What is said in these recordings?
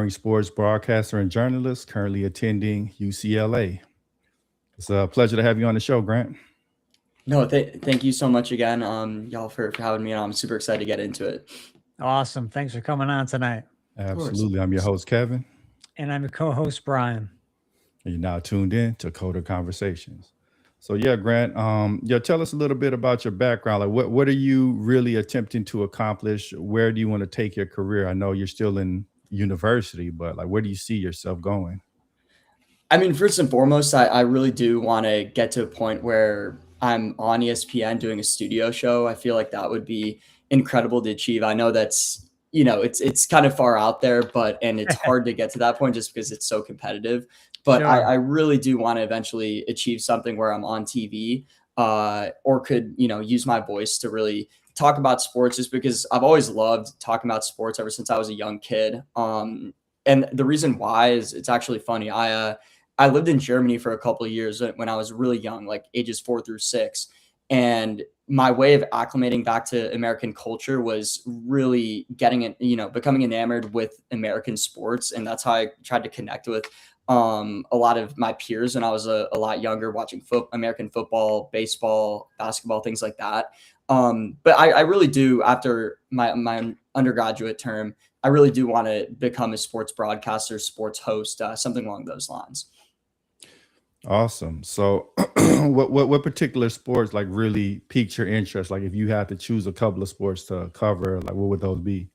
sports broadcaster and journalist, currently attending UCLA. It's a pleasure to have you on the show, Grant. No, thank you so much again, y'all for having me on. I'm super excited to get into it. Awesome. Thanks for coming on tonight. Of course. Absolutely. I'm your host, Kevin, And I'm your co-host, Brian. and you're now tuned in to Coder Conversations. So yeah, Grant, tell us a little bit about your background. Like what are you really attempting to accomplish? Where do you want to take your career? I know you're still in university, but like where do you see yourself going? I mean, first and foremost, I really do want to get to a point where I'm on ESPN doing a studio show. I feel like that would be incredible to achieve. I know that's, it's kind of far out there, and it's hard to get to that point just because it's so competitive. But Sure. I really do want to eventually achieve something where I'm on TV, or could, use my voice to really talk about sports, just because I've always loved talking about sports ever since I was a young kid. And the reason why is it's actually funny. I lived in Germany for a couple of years when I was really young, like ages 4 through 6. And my way of acclimating back to American culture was really getting it, becoming enamored with American sports. And that's how I tried to connect with a lot of my peers when I was a lot younger, watching American football, baseball, basketball, things like that. But I really do, after my undergraduate term, I really do want to become a sports broadcaster, sports host, something along those lines. Awesome. So what particular sports like really piqued your interest? Like if you had to choose a couple of sports to cover, like what would those be?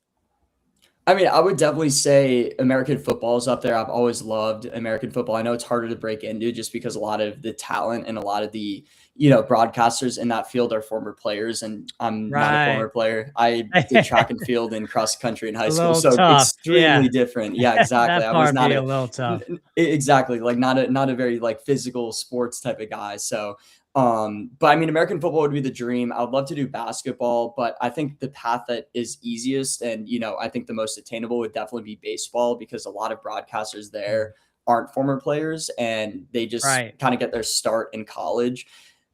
I mean, I would definitely say American football is up there. I've always loved American football. I know it's harder to break into just because a lot of the talent and a lot of the, broadcasters in that field are former players, and I'm not a Right. former player. I did track and field and cross country in high A school, little so tough. Yeah. extremely different. Yeah, exactly. That I was part not be a little tough. exactly, like not a very like physical sports type of guy. So but I mean, American football would be the dream. I would love to do basketball, but I think the path that is easiest and, I think the most attainable would definitely be baseball, because a lot of broadcasters there aren't former players and they just Right. kind of get their start in college.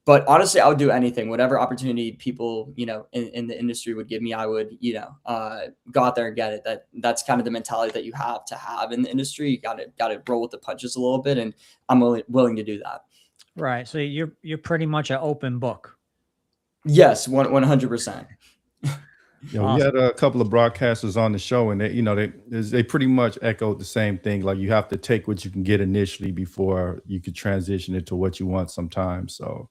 But honestly, I would do anything, whatever opportunity people, in the industry would give me, I would, go out there and get it. That's kind of the mentality that you have to have in the industry. You got to roll with the punches a little bit. And I'm willing to do that. Right. So you're pretty much an open book. Yes, 100%. Yeah, we Awesome. had a couple of broadcasters on the show, and they pretty much echoed the same thing. Like you have to take what you can get initially before you could transition into what you want sometimes. So,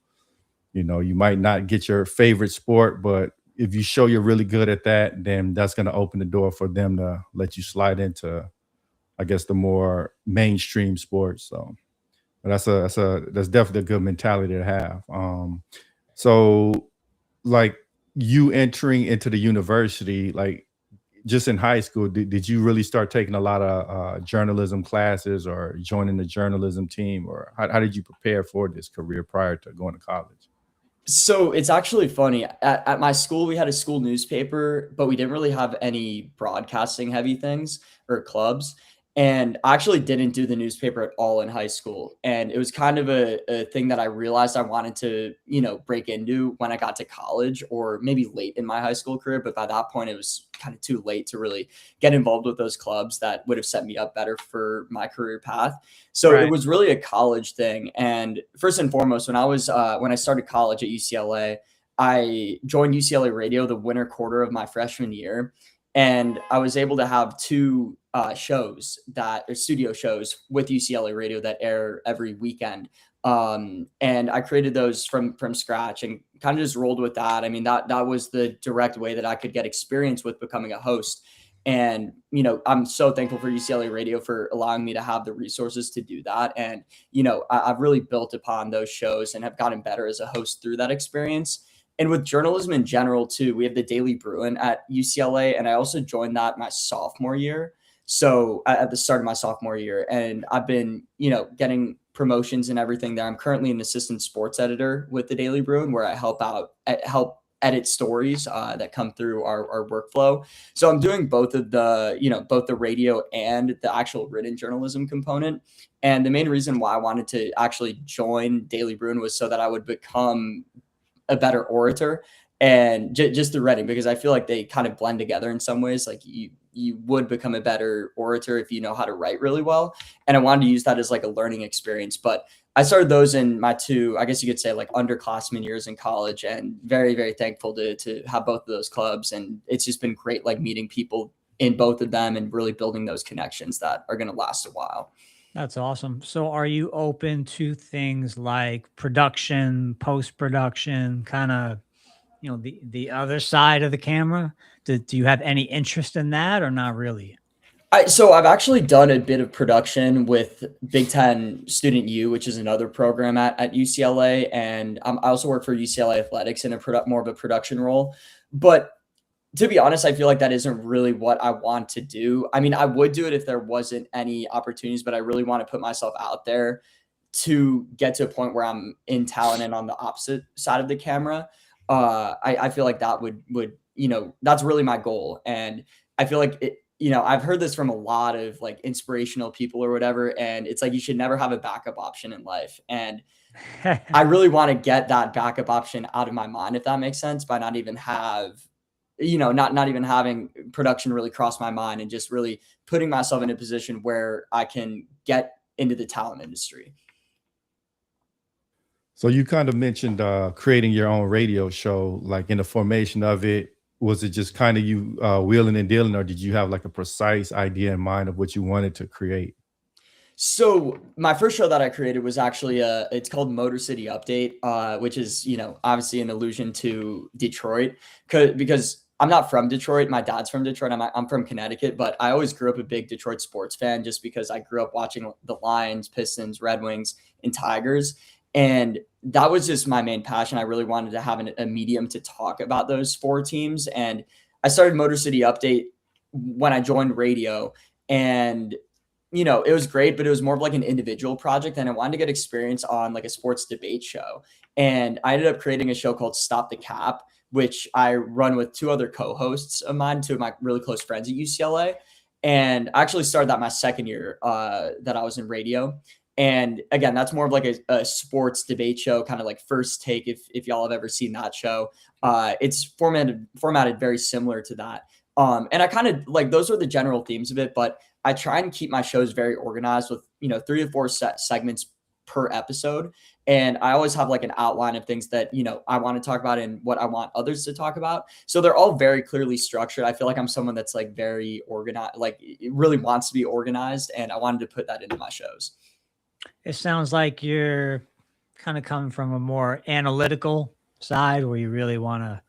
you might not get your favorite sport, but if you show you're really good at that, then that's going to open the door for them to let you slide into, I guess, the more mainstream sports. So, but that's definitely a good mentality to have. So like you entering into the university, like just in high school, did you really start taking a lot of journalism classes or joining the journalism team, or how did you prepare for this career prior to going to college? So it's actually funny. At my school, we had a school newspaper, but we didn't really have any broadcasting heavy things or clubs. And I actually didn't do the newspaper at all in high school. And it was kind of a thing that I realized I wanted to, break into when I got to college, or maybe late in my high school career. But by that point, it was kind of too late to really get involved with those clubs that would have set me up better for my career path. So it Right. was really a college thing. And first and foremost, when I started college at UCLA, I joined UCLA Radio the winter quarter of my freshman year, and I was able to have two shows that are studio shows with UCLA Radio that air every weekend. And I created those from scratch and kind of just rolled with that. I mean, that was the direct way that I could get experience with becoming a host. And, I'm so thankful for UCLA Radio for allowing me to have the resources to do that. And, I've really built upon those shows and have gotten better as a host through that experience. And with journalism in general, too, we have the Daily Bruin at UCLA. And I also joined that my sophomore year. So at the start of my sophomore year, and I've been, getting promotions and everything there. I'm currently an assistant sports editor with the Daily Bruin, where I help edit stories that come through our workflow. So I'm doing both of the, both the radio and the actual written journalism component. And the main reason why I wanted to actually join Daily Bruin was so that I would become a better orator, and just the writing, because I feel like they kind of blend together in some ways. Like you would become a better orator if you know how to write really well. And I wanted to use that as like a learning experience. But I started those in my two, I guess you could say, like underclassmen years in college, and very, very thankful to have both of those clubs. And it's just been great, like meeting people in both of them and really building those connections that are going to last a while. That's awesome. So are you open to things like production, post-production, kind of, the other side of the camera? Do you have any interest in that or not really? So I've actually done a bit of production with Big Ten Student U, which is another program at UCLA. And I also work for UCLA Athletics in more of a production role. But to be honest, I feel like that isn't really what I want to do. I mean, I would do it if there wasn't any opportunities, but I really want to put myself out there to get to a point where I'm in talent and on the opposite side of the camera. I feel like that would, that's really my goal. And I feel like I've heard this from a lot of like inspirational people or whatever. And it's like, you should never have a backup option in life. And I really want to get that backup option out of my mind, if that makes sense, by not even having production really cross my mind, and just really putting myself in a position where I can get into the talent industry. So you kind of mentioned creating your own radio show. Like in the formation of it, was it just kind of you wheeling and dealing, or did you have like a precise idea in mind of what you wanted to create? So my first show that I created was actually it's called Motor City Update, which is, obviously an allusion to Detroit, because I'm not from Detroit. My dad's from Detroit. I'm from Connecticut, but I always grew up a big Detroit sports fan, just because I grew up watching the Lions, Pistons, Red Wings, and Tigers. And that was just my main passion. I really wanted to have a medium to talk about those four teams. And I started Motor City Update when I joined radio, and it was great, but it was more of like an individual project, and I wanted to get experience on like a sports debate show. And I ended up creating a show called Stop the Cap, which I run with two other co-hosts of mine, two of my really close friends at UCLA. And I actually started that my second year that I was in radio. And again, that's more of like a sports debate show, kind of like First Take, if y'all have ever seen that show. It's formatted very similar to that. And I kind of like, those are the general themes of it, but I try and keep my shows very organized with, 3 to 4 segments per episode. And I always have like an outline of things that, I want to talk about and what I want others to talk about. So they're all very clearly structured. I feel like I'm someone that's like very organized, like it really wants to be organized. And I wanted to put that into my shows. It sounds like you're kind of coming from a more analytical side where you really want to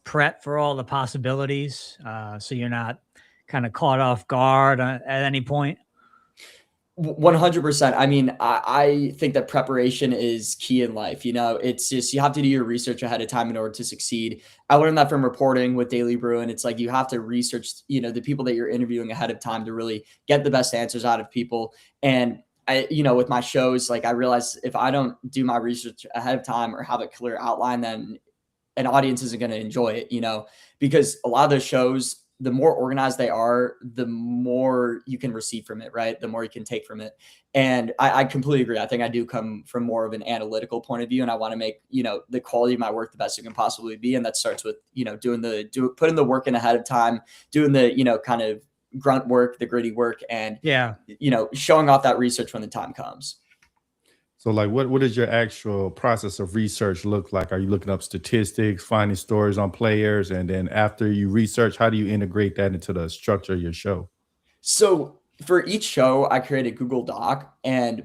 prep for all the possibilities, so you're not kind of caught off guard at any point. 100%. I mean, I think that preparation is key in life. It's just, you have to do your research ahead of time in order to succeed. I learned that from reporting with Daily Brew, and it's like, you have to research, the people that you're interviewing ahead of time to really get the best answers out of people. And with my shows, like I realized if I don't do my research ahead of time or have a clear outline, then an audience isn't going to enjoy it, because a lot of those shows, the more organized they are, the more you can receive from it, right? The more you can take from it. And I completely agree. I think I do come from more of an analytical point of view, and I want to make, the quality of my work the best it can possibly be. And that starts with, putting the work in ahead of time, doing the, kind of grunt work, the gritty work, and, showing off that research when the time comes. So like what does your actual process of research look like? Are you looking up statistics, finding stories on players? And then after you research, how do you integrate that into the structure of your show? So for each show, I create a Google Doc, and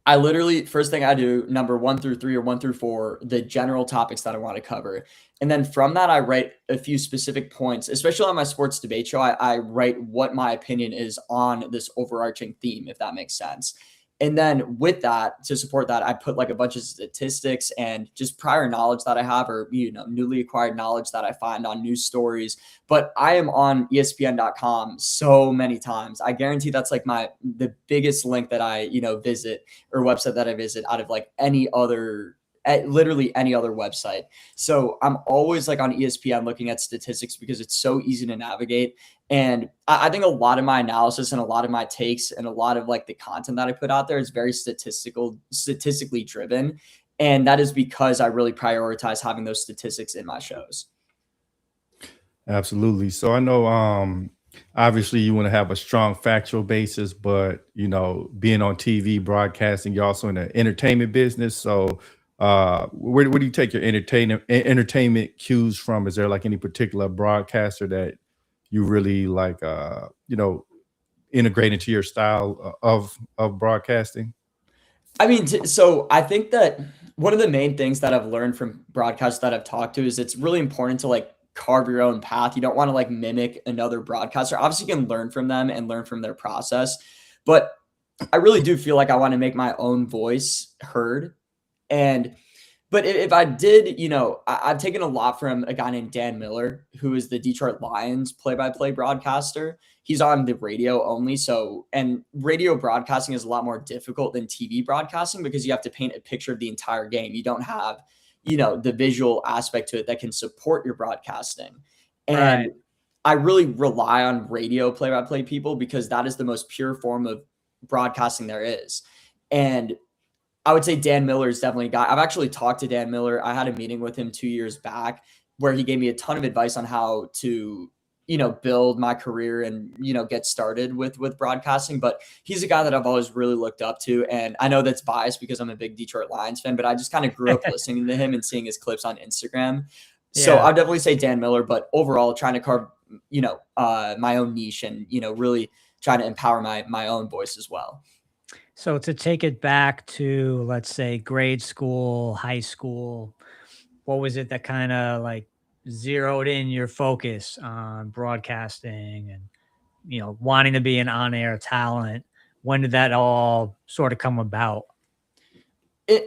I literally, first thing I do, number 1 through 3 or 1 through 4, the general topics that I want to cover. And then from that, I write a few specific points, especially on my sports debate show. I write what my opinion is on this overarching theme, if that makes sense. And then with that, to support that, I put like a bunch of statistics and just prior knowledge that I have, or, newly acquired knowledge that I find on news stories. But I am on ESPN.com so many times. I guarantee that's like the biggest link that I, visit, or website that I visit, out of like literally any other website. So I'm always like on ESPN looking at statistics, because it's so easy to navigate. And I think a lot of my analysis and a lot of my takes and a lot of like the content that I put out there is very statistically driven. And that is because I really prioritize having those statistics in my shows. Absolutely. So I know Obviously you want to have a strong factual basis, but being on TV broadcasting, you're also in the entertainment business. So where do you take your entertainment cues from? Is there like any particular broadcaster that you really like integrate into your style of broadcasting? I mean, so I think that one of the main things that I've learned from broadcasts that I've talked to is it's really important to like carve your own path. You don't want to like mimic another broadcaster. Obviously, you can learn from them and learn from their process, but I really do feel like I want to make my own voice heard. And but if I did, I've taken a lot from a guy named Dan Miller, who is the Detroit Lions play-by-play broadcaster. He's on the radio only. So, and radio broadcasting is a lot more difficult than TV broadcasting because you have to paint a picture of the entire game. You don't have, the visual aspect to it that can support your broadcasting. And Right. I really rely on radio play-by-play people because that is the most pure form of broadcasting there is. And I would say Dan Miller is definitely a guy. I've actually talked to Dan Miller. I had a meeting with him 2 years back where he gave me a ton of advice on how to, build my career and, get started with broadcasting. But he's a guy that I've always really looked up to. And I know that's biased because I'm a big Detroit Lions fan, but I just kind of grew up listening to him and seeing his clips on Instagram. So Yeah. I'd definitely say Dan Miller, but overall trying to carve, my own niche and, really trying to empower my own voice as well. So to take it back to, let's say, grade school, high school, what was it that kind of like zeroed in your focus on broadcasting and, wanting to be an on-air talent? When did that all sort of come about?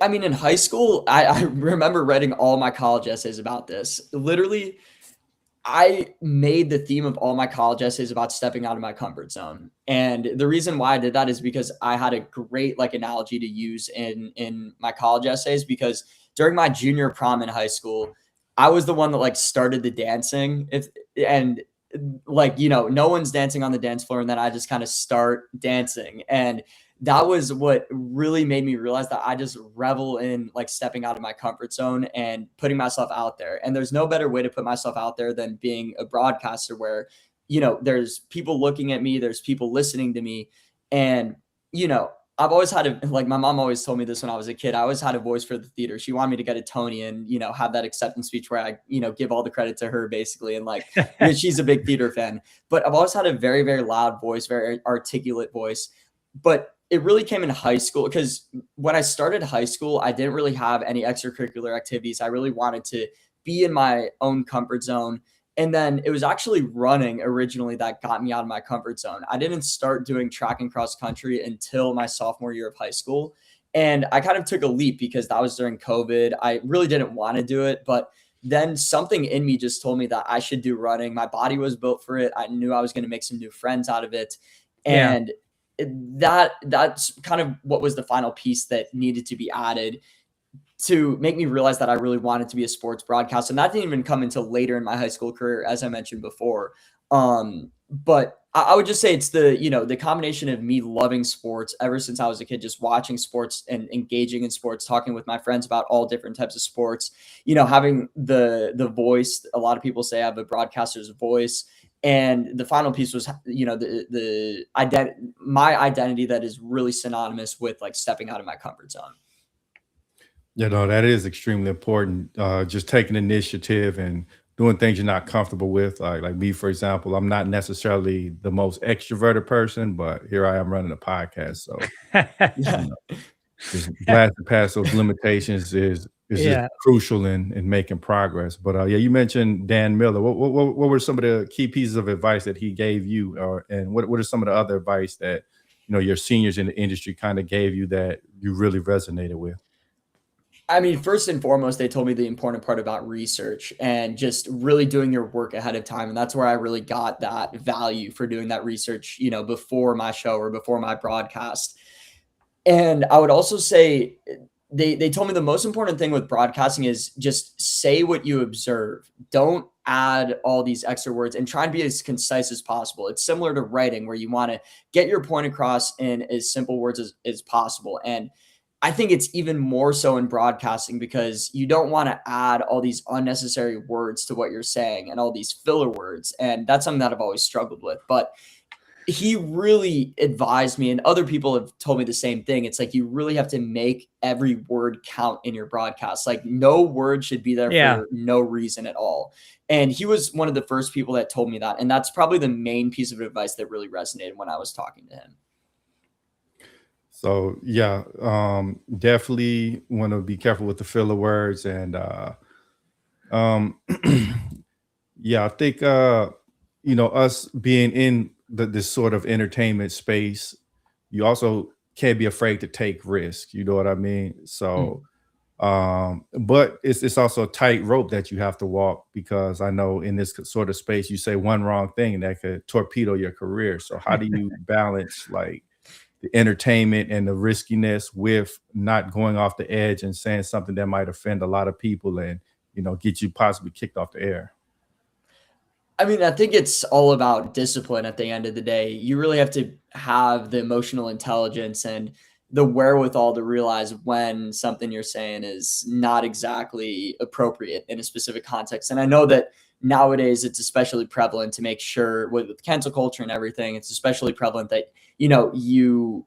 I mean, in high school, I remember writing all my college essays about this. Literally, I made the theme of all my college essays about stepping out of my comfort zone. And the reason why I did that is because I had a great like analogy to use in my college essays because during my junior prom in high school, I was the one that like started the dancing. If and like no one's dancing on the dance floor and then I just kind of start dancing. And that was what really made me realize that I just revel in like stepping out of my comfort zone and putting myself out there. And there's no better way to put myself out there than being a broadcaster where, there's people looking at me, there's people listening to me. And, I've always had like my mom always told me this when I was a kid. I always had a voice for the theater. She wanted me to get a Tony and, have that acceptance speech where I, give all the credit to her basically. And like, she's a big theater fan, but I've always had a very, very loud voice, very articulate voice. But it really came in high school because when I started high school, I didn't really have any extracurricular activities. I really wanted to be in my own comfort zone. And then it was actually running originally that got me out of my comfort zone. I didn't start doing track and cross country until my sophomore year of high school. And I kind of took a leap because that was during COVID. I really didn't want to do it, but then something in me just told me that I should do running. My body was built for it. I knew I was going to make some new friends out of it. Yeah. And that's kind of what was the final piece that needed to be added to make me realize that I really wanted to be a sports broadcaster. And that didn't even come until later in my high school career, as I mentioned before. But I would just say it's the combination of me loving sports ever since I was a kid, just watching sports and engaging in sports, talking with my friends about all different types of sports, having the voice. A lot of people say I have a broadcaster's voice. And the final piece was, my identity that is really synonymous with like stepping out of my comfort zone. That is extremely important. Just taking initiative and doing things you're not comfortable with. Like me, for example, I'm not necessarily the most extroverted person, but here I am running a podcast. So Yeah. just blasting past those limitations is just Yeah. crucial in making progress. But yeah, you mentioned Dan Miller. What were some of the key pieces of advice that he gave you, and what are some of the other advice that your seniors in the industry kind of gave you that you really resonated with? I mean, first and foremost, they told me the important part about research and just really doing your work ahead of time. And that's where I really got that value for doing that research, before my show or before my broadcast. And I would also say they told me the most important thing with broadcasting is just say what you observe. Don't add all these extra words and try and be as concise as possible. It's similar to writing where you want to get your point across in as simple words as possible. And I think it's even more so in broadcasting because you don't want to add all these unnecessary words to what you're saying and all these filler words. And that's something that I've always struggled with. But he really advised me, and other people have told me the same thing. It's like you really have to make every word count in your broadcast. Like no word should be there Yeah. for no reason at all. And he was one of the first people that told me that. And that's probably the main piece of advice that really resonated when I was talking to him. So yeah, definitely want to be careful with the filler words and um yeah, I think us being in this sort of entertainment space, you also can't be afraid to take risks. You know what I mean? So Mm. but it's also a tight rope that you have to walk because I know in this sort of space you say one wrong thing and that could torpedo your career. So how do you balance like the entertainment and the riskiness with not going off the edge and saying something that might offend a lot of people and get you possibly kicked off the air? I mean, I think it's all about discipline at the end of the day. You really have to have the emotional intelligence and the wherewithal to realize when something you're saying is not exactly appropriate in a specific context. And I know that nowadays it's especially prevalent to make sure with cancel culture and everything, it's especially prevalent that, you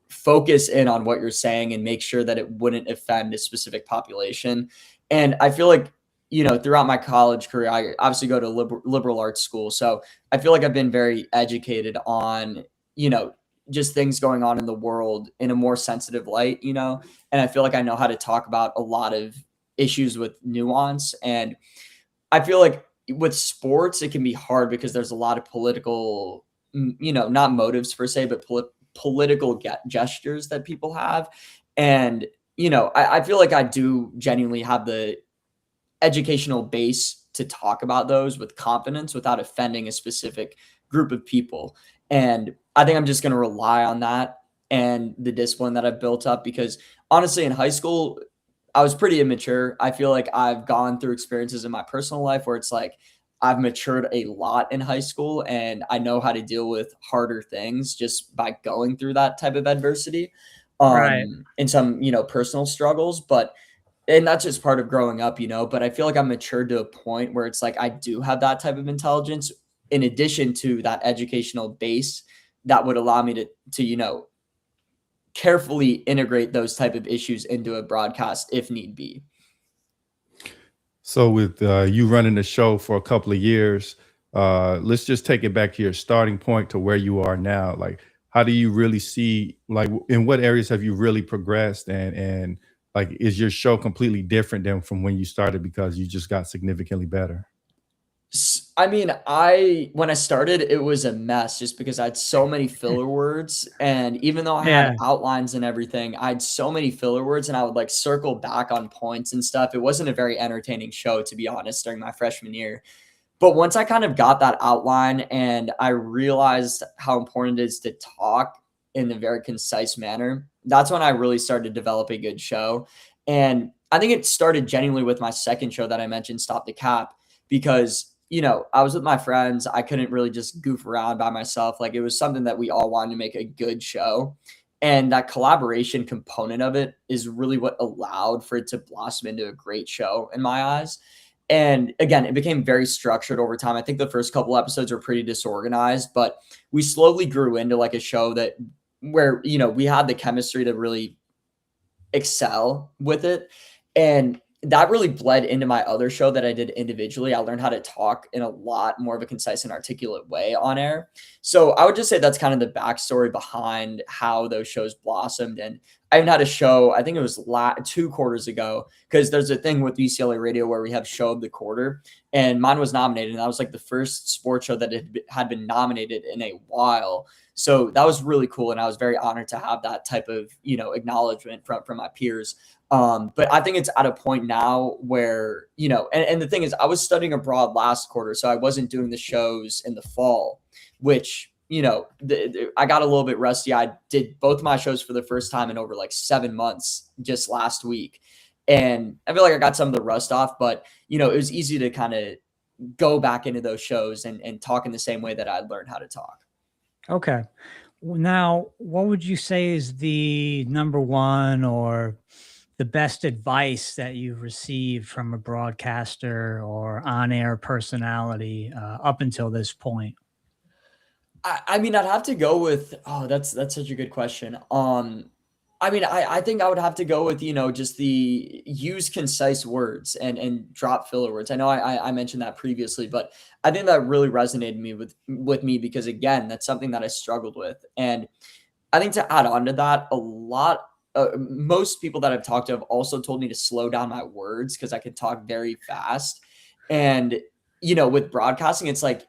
focus in on what you're saying and make sure that it wouldn't offend a specific population. And I feel like throughout my college career, I obviously go to liberal arts school. So I feel like I've been very educated on, just things going on in the world in a more sensitive light, and I feel like I know how to talk about a lot of issues with nuance. And I feel like with sports, it can be hard because there's a lot of political, not motives per se, but political gestures that people have. And, I feel like I do genuinely have the educational base to talk about those with confidence without offending a specific group of people. And I think I'm just going to rely on that and the discipline that I've built up because honestly, in high school, I was pretty immature. I feel like I've gone through experiences in my personal life where it's like I've matured a lot in high school and I know how to deal with harder things just by going through that type of adversity Right. and some, personal struggles. And that's just part of growing up, but I feel like I'm matured to a point where it's like I do have that type of intelligence in addition to that educational base that would allow me to carefully integrate those type of issues into a broadcast if need be. So with you running the show for a couple of years, let's just take it back to your starting point to where you are now. Like, how do you really see, like, in what areas have you really progressed, and like, is your show completely different than from when you started because you just got significantly better? I mean, when I started, it was a mess just because I had so many filler words. And even though I had Yeah. outlines and everything, I had so many filler words and I would like circle back on points and stuff. It wasn't a very entertaining show, to be honest, during my freshman year. But once I kind of got that outline and I realized how important it is to talk in a very concise manner, that's when I really started to develop a good show. And I think it started genuinely with my second show that I mentioned, Stop the Cap, because, I was with my friends. I couldn't really just goof around by myself. Like it was something that we all wanted to make a good show. And that collaboration component of it is really what allowed for it to blossom into a great show in my eyes. And again, it became very structured over time. I think the first couple episodes were pretty disorganized, but we slowly grew into like a show that where, we had the chemistry to really excel with it. And that really bled into my other show that I did individually. I learned how to talk in a lot more of a concise and articulate way on air. So I would just say that's kind of the backstory behind how those shows blossomed. And I even had a show, I think it was 2 quarters ago, because there's a thing with UCLA radio where we have show of the quarter, and mine was nominated. And that was like the first sports show that had been nominated in a while. So that was really cool. And I was very honored to have that type of, acknowledgement from my peers. But I think it's at a point now where, and the thing is, I was studying abroad last quarter, so I wasn't doing the shows in the fall, which, I got a little bit rusty. I did both my shows for the first time in over like 7 months just last week. And I feel like I got some of the rust off, but, it was easy to kind of go back into those shows and talk in the same way that I'd learned how to talk. Okay. Now, what would you say is the number one or the best advice that you've received from a broadcaster or on-air personality up until this point? I mean, I'd have to go with that's such a good question. I mean, I think I would have to go with, just the use concise words and drop filler words. I know I mentioned that previously, but I think that really resonated with me because again, that's something that I struggled with. And I think to add on to that, most people that I've talked to have also told me to slow down my words because I can talk very fast. And, with broadcasting, it's like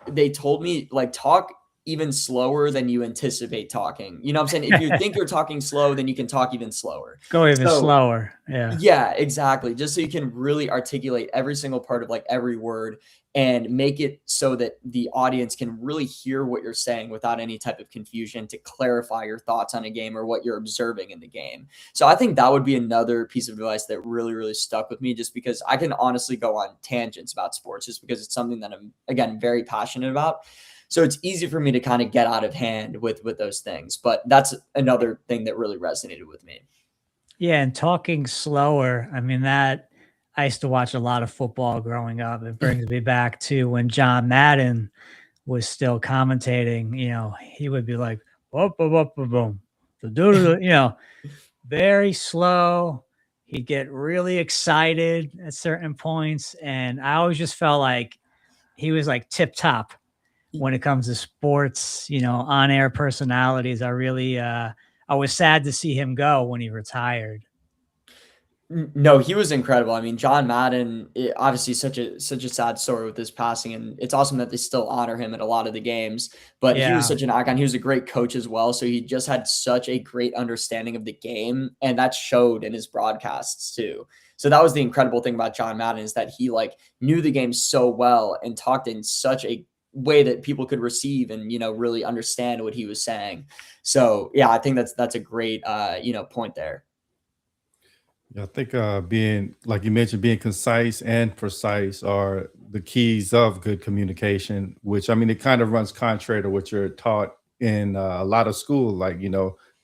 they told me, like, talk even slower than you anticipate talking. You know what I'm saying? If you think you're talking slow, then you can talk even slower. Go even So slower. Yeah. yeah, exactly. Just so you can really articulate every single part of like every word and make it so that the audience can really hear what you're saying without any type of confusion to clarify your thoughts on a game or what you're observing in the game. So I think that would be another piece of advice that really, really stuck with me just because I can honestly go on tangents about sports just because it's something that I'm, again, very passionate about. So it's easy for me to kind of get out of hand with those things. But that's another thing that really resonated with me. Yeah, and talking slower. I mean, that I used to watch a lot of football growing up. It brings me back to when John Madden was still commentating. He would be like, "Boom, boom, boom, boom, boom," very slow. He'd get really excited at certain points, and I always just felt like he was like tip top when it comes to sports. On air personalities. I was sad to see him go when he retired. No, he was incredible. I mean, John Madden, obviously such a sad story with his passing, and it's awesome that they still honor him at a lot of the games. But he was Yeah. such an icon. He was a great coach as well, so he just had such a great understanding of the game, and that showed in his broadcasts too. So that was the incredible thing about John Madden is that he like knew the game so well and talked in such a way that people could receive and really understand what he was saying. So yeah, I think that's a great point there. Yeah, I think being, like you mentioned, being concise and precise are the keys of good communication, which I mean, it kind of runs contrary to what you're taught in a lot of school. Like,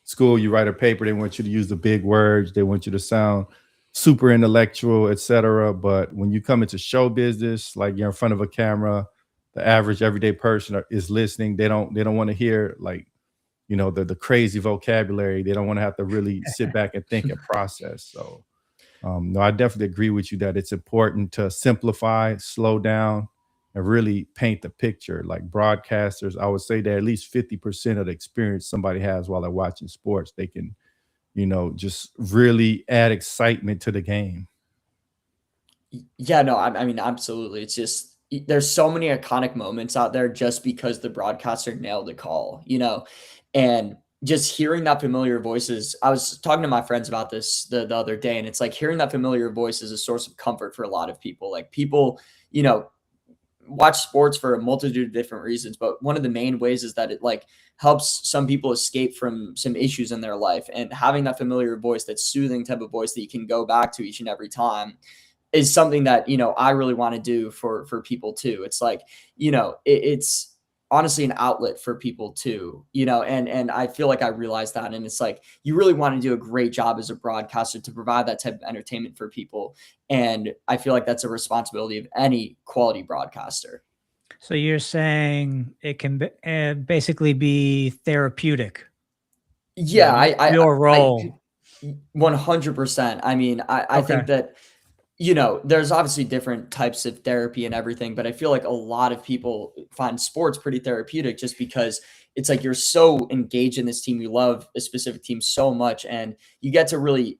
school, you write a paper, they want you to use the big words, they want you to sound super intellectual, etc. But when you come into show business, like you're in front of a camera, the average everyday person is listening. They don't want to hear like, the crazy vocabulary. They don't want to have to really sit back and think and process. So no, I definitely agree with you that it's important to simplify, slow down, and really paint the picture. Like broadcasters, I would say that at least 50% of the experience somebody has while they're watching sports, they can, just really add excitement to the game. Yeah, no, I mean, absolutely. It's just there's so many iconic moments out there just because the broadcaster nailed the call. And just hearing that familiar voices. I was talking to my friends about this the other day, and it's like hearing that familiar voice is a source of comfort for a lot of people. Like people, you know, watch sports for a multitude of different reasons, but one of the main ways is that it like helps some people escape from some issues in their life, and having that familiar voice, that soothing type of voice that you can go back to each and every time is something that I really want to do for people too. It's like it's honestly an outlet for people too. And I feel like I realized that, and it's like you really want to do a great job as a broadcaster to provide that type of entertainment for people, and I feel like that's a responsibility of any quality broadcaster. So you're saying it can basically be therapeutic, Yeah, your I role. 100%. I mean, I think Okay. that there's obviously different types of therapy and everything, but I feel like a lot of people find sports pretty therapeutic just because it's like you're so engaged in this team, you love a specific team so much, and you get to really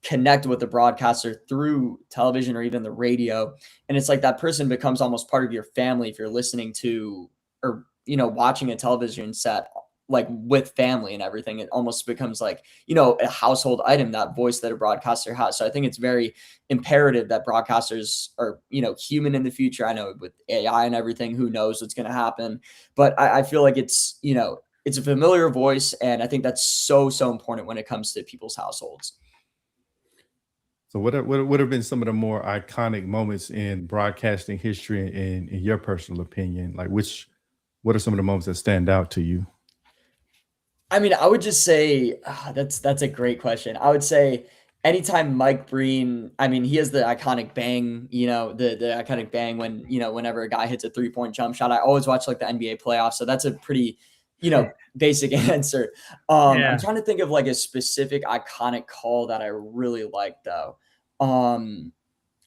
connect with the broadcaster through television or even the radio. And it's like that person becomes almost part of your family if you're listening to or watching a television set like with family and everything. It almost becomes like a household item, that voice that a broadcaster has. So I think it's very imperative that broadcasters are human in the future. I know with AI and everything, who knows what's going to happen, but I feel like it's a familiar voice, and I think that's so important when it comes to people's households. So what have been some of the more iconic moments in broadcasting history in your personal opinion? Like what are some of the moments that stand out to you? I mean, I would just say that's a great question. I would say anytime Mike Breen, I mean, he has the iconic bang, the iconic bang when, whenever a guy hits a 3-point jump shot. I always watch like the NBA playoffs, so that's a pretty, basic answer. I'm Yeah. trying to think of like a specific iconic call that I really like though. Um,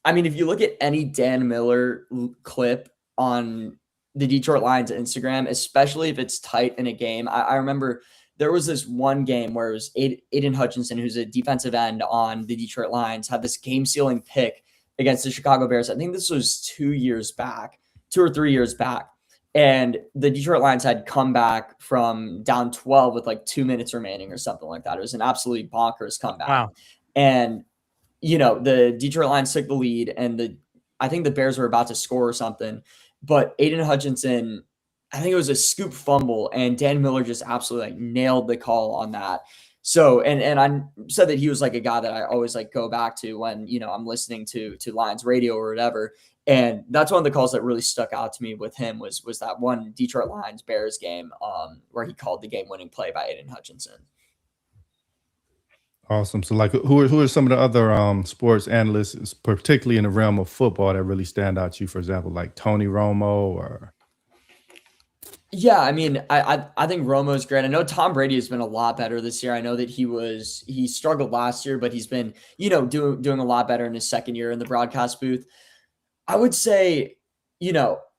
I mean, if you look at any Dan Miller clip on the Detroit Lions Instagram, especially if it's tight in a game, I remember there was this one game where it was Aiden Hutchinson, who's a defensive end on the Detroit Lions, had this game-sealing pick against the Chicago Bears. I think this was 2 or 3 years back. And the Detroit Lions had come back from down 12 with like 2 minutes remaining or something like that. It was an absolutely bonkers comeback. Wow. And the Detroit Lions took the lead, and I think the Bears were about to score or something, but Aiden Hutchinson, I think it was a scoop fumble, and Dan Miller just absolutely like nailed the call on that. So, and I said that he was like a guy that I always like go back to when, I'm listening to Lions radio or whatever. And that's one of the calls that really stuck out to me with him was that one Detroit Lions Bears game where he called the game winning play by Aiden Hutchinson. Awesome. So, like, who are some of the other sports analysts, particularly in the realm of football, that really stand out to you? For example, like Tony Romo or. Yeah, I mean, I think Romo's great. I know Tom Brady has been a lot better this year. I know that he struggled last year, but he's been, doing a lot better in his second year in the broadcast booth. I would say,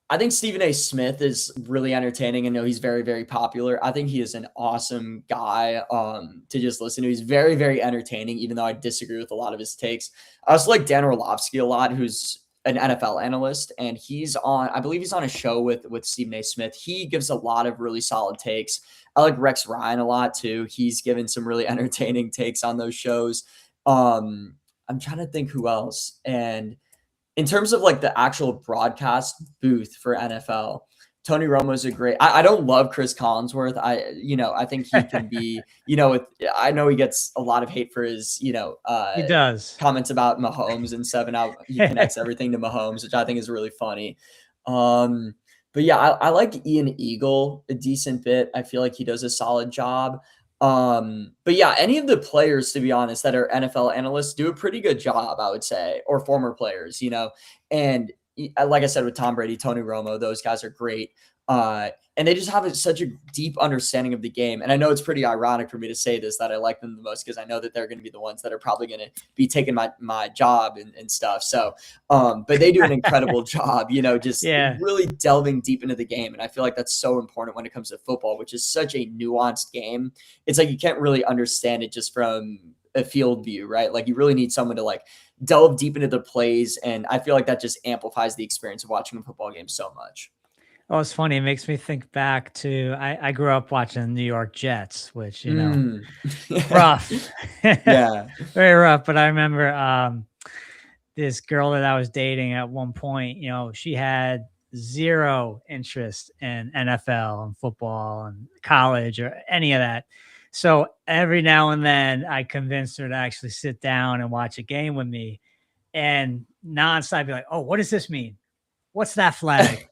I think Stephen A. Smith is really entertaining. I know he's very, very popular. I think he is an awesome guy to just listen to. He's very, very entertaining, even though I disagree with a lot of his takes. I also like Dan Orlovsky a lot, who's an NFL analyst, and I believe he's on a show with Stephen A. Smith. He gives a lot of really solid takes. I like Rex Ryan a lot too. He's given some really entertaining takes on those shows. I'm trying to think who else. And in terms of like the actual broadcast booth for NFL, Tony Romo's a great. I don't love Chris Collinsworth. I think he can be, I know he gets a lot of hate for his, He does. comments about Mahomes and stuff, and how he connects everything to Mahomes, which I think is really funny. But yeah, I like Ian Eagle a decent bit. I feel like he does a solid job. But yeah, any of the players, to be honest, that are NFL analysts do a pretty good job, I would say, or former players, and like I said, with Tom Brady, Tony Romo, those guys are great. And they just have such a deep understanding of the game. And I know it's pretty ironic for me to say this, that I like them the most, because I know that they're going to be the ones that are probably going to be taking my job and stuff. So, but they do an incredible job, just really delving deep into the game. And I feel like that's so important when it comes to football, which is such a nuanced game. It's like you can't really understand it just from a field view, right? Like you really need someone to like delve deep into the plays. And I feel like that just amplifies the experience of watching a football game so much. Oh, it's funny. It makes me think back to I grew up watching the New York Jets, which, rough. Yeah. Very rough. But I remember this girl that I was dating at one point, she had zero interest in NFL and football and college or any of that. So every now and then I convinced her to actually sit down and watch a game with me. And nonstop I'd be like, oh, what does this mean? What's that flag?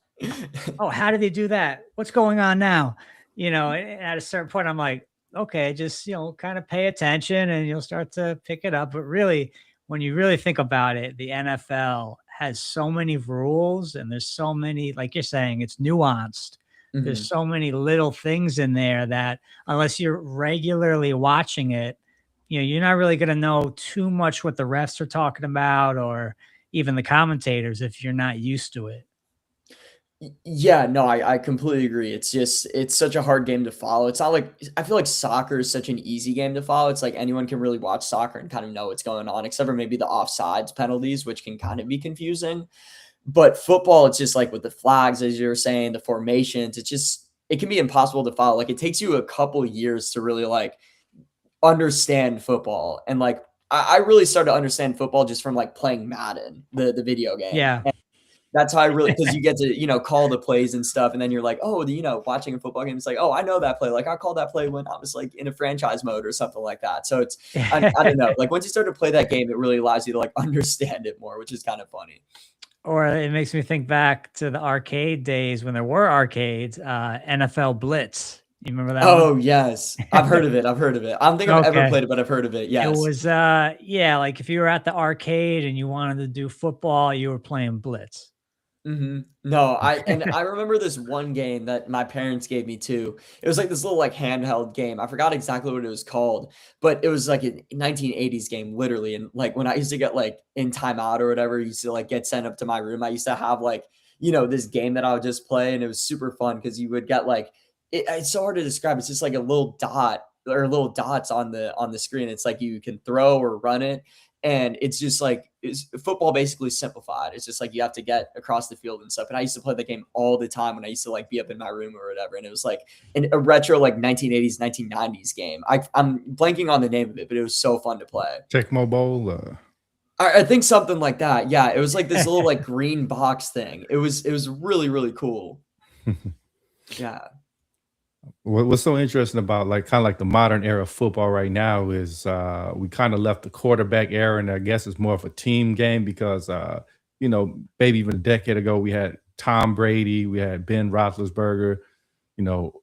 Oh, how did they do that? What's going on now? And at a certain point, I'm like, okay, just, kind of pay attention and you'll start to pick it up. But really, when you really think about it, the NFL has so many rules and there's so many, like you're saying, it's nuanced. Mm-hmm. There's so many little things in there that unless you're regularly watching it, you're not really going to know too much what the refs are talking about or even the commentators if you're not used to it. Yeah, no, I completely agree. It's such a hard game to follow. It's not like, I feel like soccer is such an easy game to follow. It's like anyone can really watch soccer and kind of know what's going on, except for maybe the offsides penalties, which can kind of be confusing. But football, it's just like with the flags, as you were saying, the formations, it can be impossible to follow. Like it takes you a couple years to really like understand football. And like, I really started to understand football just from like playing Madden, the video game. Yeah. And that's how because you get to, call the plays and stuff. And then you're like, oh, watching a football game, it's like, oh, I know that play. Like I called that play when I was like in a franchise mode or something like that. So it's, I don't know, like once you start to play that game, it really allows you to like understand it more, which is kind of funny. Or it makes me think back to the arcade days when there were arcades, NFL Blitz. You remember that one? Oh yes, I've heard of it. I've heard of it. I don't think I've ever Okay. played it, but I've heard of it. It Yes. was, yeah, like if you were at the arcade and you wanted to do football, you were playing Blitz. No, I remember this one game that my parents gave me too. It was like this little like handheld game. I forgot exactly what it was called, but it was like a 1980s game, literally. And like when I used to get like in timeout or whatever, I used to like get sent up to my room. I used to have like, this game that I would just play, and it was super fun because you would get like it's so hard to describe. It's just like a little dot or little dots on the screen. It's like you can throw or run it. And it's just like it's football basically simplified. It's just like you have to get across the field and stuff. And I used to play the game all the time when I used to like be up in my room or whatever. And it was like a retro like 1980s, 1990s game. I'm blanking on the name of it, but it was so fun to play. Tecmo Bowl. I think something like that. Yeah, it was like this little like green box thing. It was really really cool. Yeah. What's so interesting about like kind of like the modern era of football right now is we kind of left the quarterback era, and I guess it's more of a team game because maybe even a decade ago we had Tom Brady, we had Ben Roethlisberger, you know,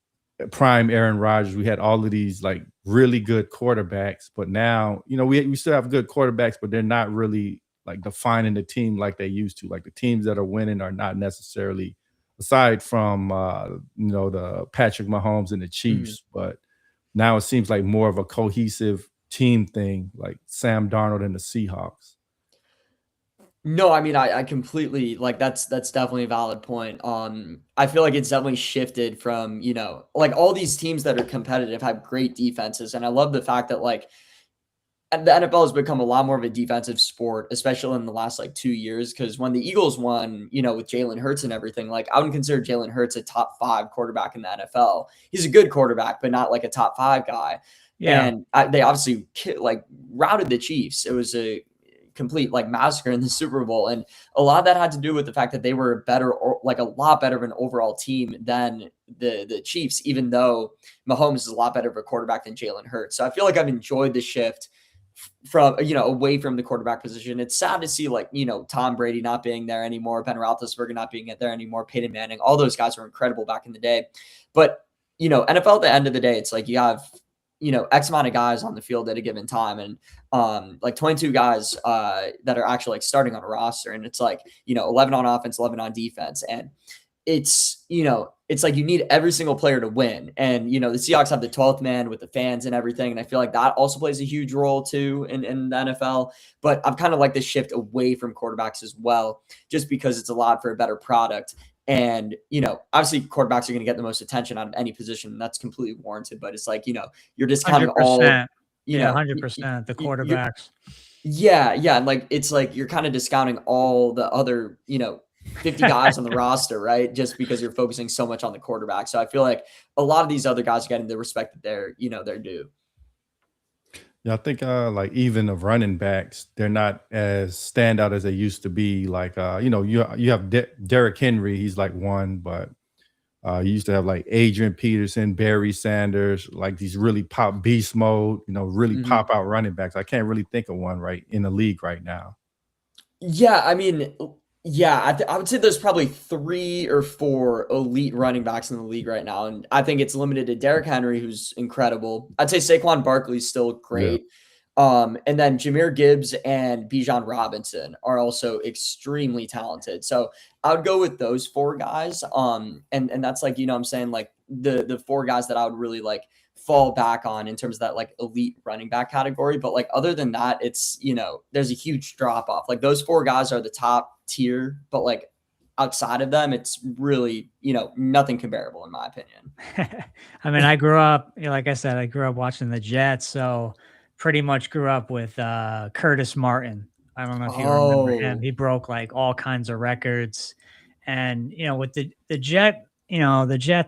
prime Aaron Rodgers. We had all of these like really good quarterbacks, but now we still have good quarterbacks, but they're not really like defining the team like they used to. Like the teams that are winning are not necessarily, aside from the Patrick Mahomes and the Chiefs, but now it seems like more of a cohesive team thing, like Sam Darnold and the Seahawks. No, I mean I completely like that's definitely a valid point. I feel like it's definitely shifted from, like all these teams that are competitive have great defenses. And I love the fact that like and the NFL has become a lot more of a defensive sport, especially in the last like 2 years. Because when the Eagles won, with Jalen Hurts and everything, like I would consider Jalen Hurts a top 5 quarterback in the NFL. He's a good quarterback, but not like a top 5 guy. Yeah. And they obviously like routed the Chiefs. It was a complete like massacre in the Super Bowl, and a lot of that had to do with the fact that they were better, or like a lot better of an overall team than the Chiefs. Even though Mahomes is a lot better of a quarterback than Jalen Hurts, so I feel like I've enjoyed the shift from away from the quarterback position. It's sad to see like Tom Brady not being there anymore, Ben Roethlisberger not being there anymore, Peyton Manning, all those guys were incredible back in the day. But NFL at the end of the day, it's like you have X amount of guys on the field at a given time, and like 22 guys that are actually like starting on a roster, and it's like 11 on offense, 11 on defense, and it's it's like you need every single player to win. And the Seahawks have the 12th man with the fans and everything, and I feel like that also plays a huge role too in the NFL. But I've kind of like this shift away from quarterbacks as well, just because it's a lot for a better product. And obviously quarterbacks are going to get the most attention out of any position, and that's completely warranted. But it's like you're discounting 100%. all 100%. The quarterbacks. Yeah, and like it's like you're kind of discounting all the other 50 guys on the roster, right? Just because you're focusing so much on the quarterback. So I feel like a lot of these other guys are getting the respect that they're due. Yeah, I think like even the running backs, they're not as standout as they used to be. Like you have Derrick Henry, he's like one, but you used to have like Adrian Peterson, Barry Sanders, like these really pop beast mode, really pop out running backs. I can't really think of one right in the league right now. Yeah, I mean, yeah, I would say there's probably 3 or 4 elite running backs in the league right now, and I think it's limited to Derrick Henry, who's incredible. I'd say Saquon Barkley's still great. And then Jahmyr Gibbs and Bijan Robinson are also extremely talented. So I would go with those 4 guys. And that's like, I'm saying like the 4 guys that I would really like fall back on in terms of that like elite running back category. But like other than that, it's there's a huge drop off. Like those 4 guys are the top tier, but like outside of them, it's really nothing comparable in my opinion. I mean, I grew up, like I said, I grew up watching the Jets, so pretty much grew up with Curtis Martin. I don't know if you remember him. He broke like all kinds of records, and with the Jets,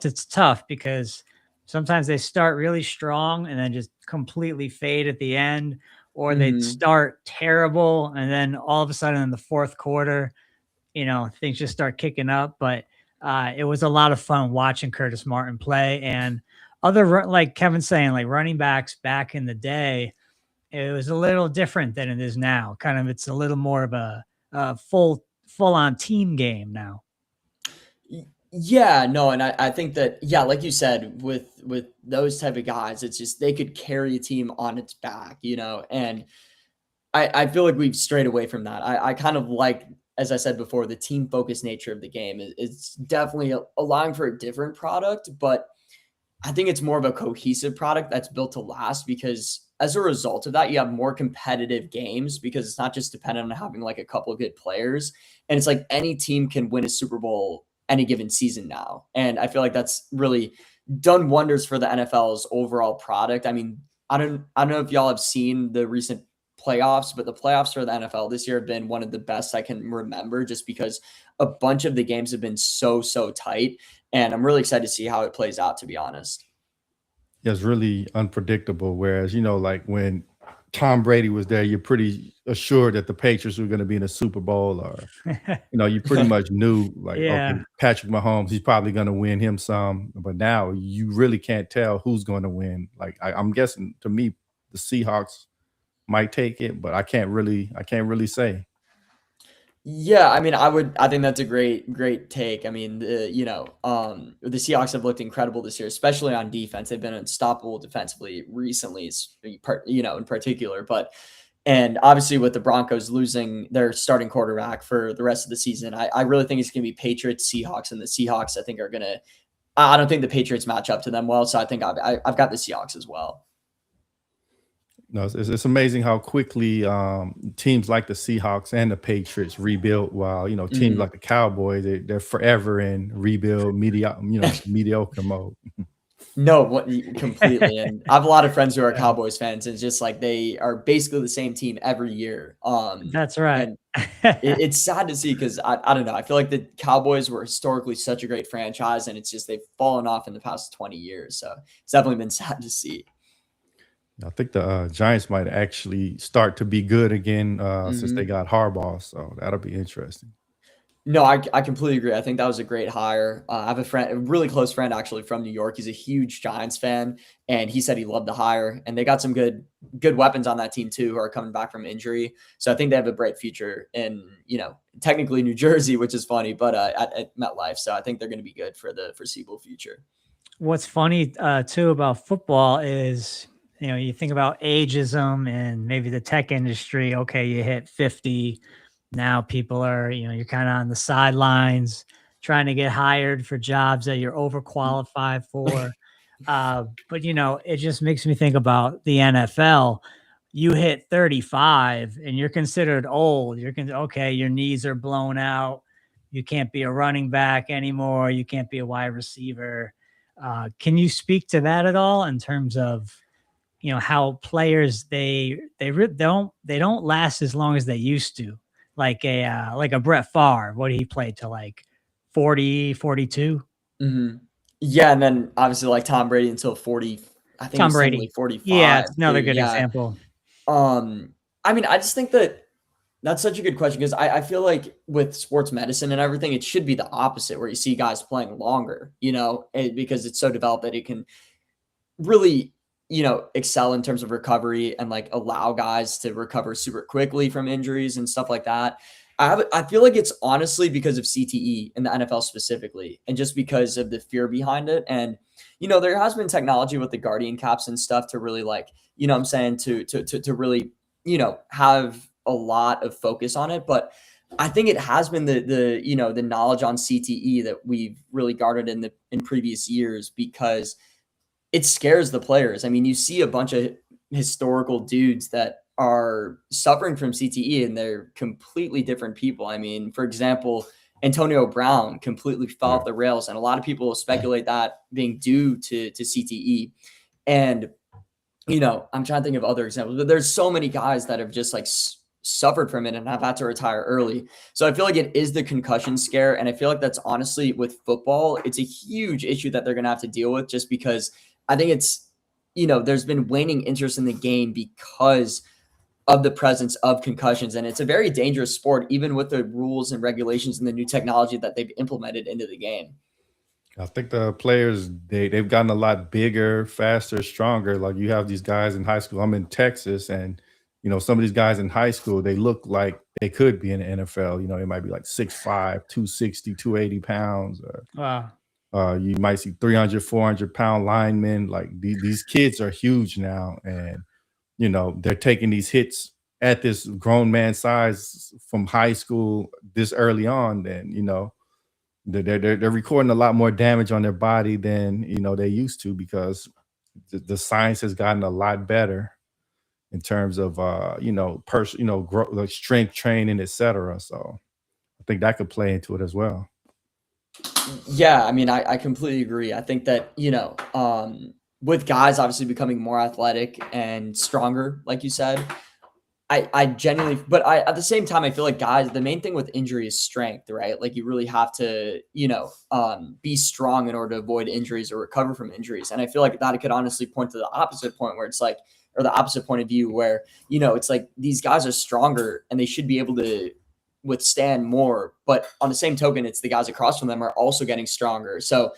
it's tough because sometimes they start really strong and then just completely fade at the end, or they'd start terrible and then all of a sudden in the fourth quarter, things just start kicking up. But it was a lot of fun watching Curtis Martin play, and other, like Kevin's saying, like running backs back in the day, it was a little different than it is now. Kind of, it's a little more of a full on team game now. Yeah, no, and I think that, yeah, like you said, with those type of guys, it's just they could carry a team on its back, and I feel like we've strayed away from that. I kind of like, as I said before, the team focused nature of the game is definitely allowing for a different product, but I think it's more of a cohesive product that's built to last because as a result of that, you have more competitive games because it's not just dependent on having like a couple of good players. And it's like any team can win a Super Bowl any given season now. And I feel like that's really done wonders for the NFL's overall product. I mean, I don't know if y'all have seen the recent playoffs, but the playoffs for the NFL this year have been one of the best I can remember just because a bunch of the games have been so tight, and I'm really excited to see how it plays out, to be honest. It's really unpredictable. Whereas, like when Tom Brady was there, you're pretty assured that the Patriots were going to be in a Super Bowl, or you pretty much knew like, okay, Yeah. Patrick Mahomes, he's probably going to win him some. But now you really can't tell who's going to win. Like I'm guessing, to me, the Seahawks might take it, but I can't really say. Yeah, I mean, I think that's a great take. I mean, the Seahawks have looked incredible this year, especially on defense. They've been unstoppable defensively recently, in particular. But and obviously with the Broncos losing their starting quarterback for the rest of the season, I really think it's going to be Patriots, Seahawks, and the Seahawks I think are going to. I don't think the Patriots match up to them well, so I think I've got the Seahawks as well. No, it's amazing how quickly teams like the Seahawks and the Patriots rebuild, while teams Mhm. like the Cowboys, they're forever in rebuild mediocre mode. No, completely, and I have a lot of friends who are Cowboys fans, and it's just like they are basically the same team every year, That's right. and it's sad to see because I don't know, I feel like the Cowboys were historically such a great franchise, and it's just they've fallen off in the past 20 years, so it's definitely been sad to see. I think the Giants might actually start to be good again since they Mhm. got Harbaugh, so that'll be interesting. No, I completely agree. I think that was a great hire. I have a really close friend actually from New York. He's a huge Giants fan, and he said he loved the hire. And they got some good weapons on that team too, who are coming back from injury. So I think they have a bright future in technically New Jersey, which is funny, but at MetLife. So I think they're going to be good for the foreseeable future. What's funny too about football is, you think about ageism and maybe the tech industry. Okay, you hit 50. Now people are, you're kind of on the sidelines trying to get hired for jobs that you're overqualified for. But it just makes me think about the NFL. You hit 35 and you're considered old. Okay, your knees are blown out. You can't be a running back anymore. You can't be a wide receiver. Can you speak to that at all in terms of how players they don't last as long as they used to, like a Brett Favre, what he played to like 40, 42. Mhm. Yeah, and then obviously like Tom Brady until 40. I think it Tom was something like Brady, yeah, 45 it's too. another good Yeah. example. Um, I mean, I just think that that's such a good question because I feel like with sports medicine and everything, it should be the opposite where you see guys playing longer, because it's so developed that it can really, excel in terms of recovery and like allow guys to recover super quickly from injuries and stuff like that. I feel like it's honestly because of CTE in the NFL specifically, and just because of the fear behind it. And there has been technology with the Guardian caps and stuff to really like, what I'm saying to really, have a lot of focus on it. But I think it has been the knowledge on CTE that we've really garnered in previous years because it scares the players. I mean, you see a bunch of historical dudes that are suffering from CTE and they're completely different people. I mean, for example, Antonio Brown completely fell Yeah. off the rails, and a lot of people speculate that being due to CTE. And I'm trying to think of other examples, but there's so many guys that have just like suffered from it and have had to retire early. So I feel like it is the concussion scare. And I feel like that's honestly with football, it's a huge issue that they're going to have to deal with just because I think there's been waning interest in the game because of the presence of concussions. And it's a very dangerous sport, even with the rules and regulations and the new technology that they've implemented into the game. I think the players they've gotten a lot bigger, faster, stronger. Like you have these guys in high school. I'm in Texas, and some of these guys in high school, they look like they could be in the NFL. They might be like 6'5", 260, 280 pounds. Wow. You might see 300, 400-pound linemen. Like these kids are huge now, and they're taking these hits at this grown man size from high school this early on. Then they're recording a lot more damage on their body than they used to, because the science has gotten a lot better in terms of like strength training, etc. So I think that could play into it as well. Yeah, I mean, I completely agree. I think that, with guys obviously becoming more athletic and stronger, like you said, I genuinely, but at the same time, I feel like guys, the main thing with injury is strength, right? Like you really have to, be strong in order to avoid injuries or recover from injuries. And I feel like that could honestly point to the opposite point where it's like, or the opposite point of view where, it's like these guys are stronger and they should be able to withstand more. But on the same token, it's the guys across from them are also getting stronger. So,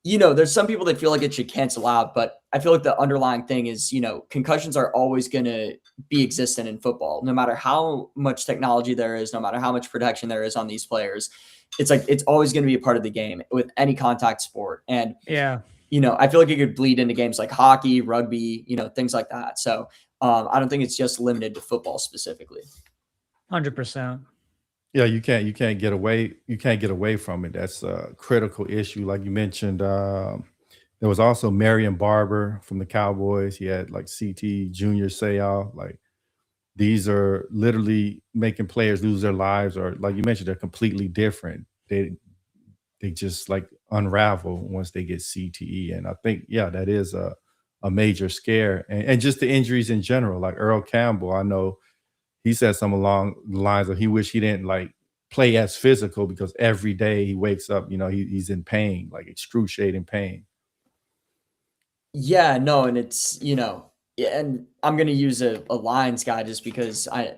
there's some people that feel like it should cancel out, but I feel like the underlying thing is, concussions are always going to be existent in football, no matter how much technology there is, no matter how much protection there is on these players. It's like, it's always going to be a part of the game with any contact sport. And, Yeah. I feel like it could bleed into games like hockey, rugby, things like that. So I don't think it's just limited to football specifically. 100%. Yeah, you can't get away from it. That's a critical issue. Like you mentioned, there was also Marion Barber from the Cowboys. He had like CT Junior Seau. Like these are literally making players lose their lives, or like you mentioned, they're completely different. They just like unravel once they get CTE. And I think, yeah, that is a major scare. And just the injuries in general, like Earl Campbell, I know he said something along the lines of he wish he didn't like play as physical, because every day he wakes up, he's in pain, like excruciating pain. Yeah, no, and it's, yeah, and I'm gonna use a Lions guy just because I,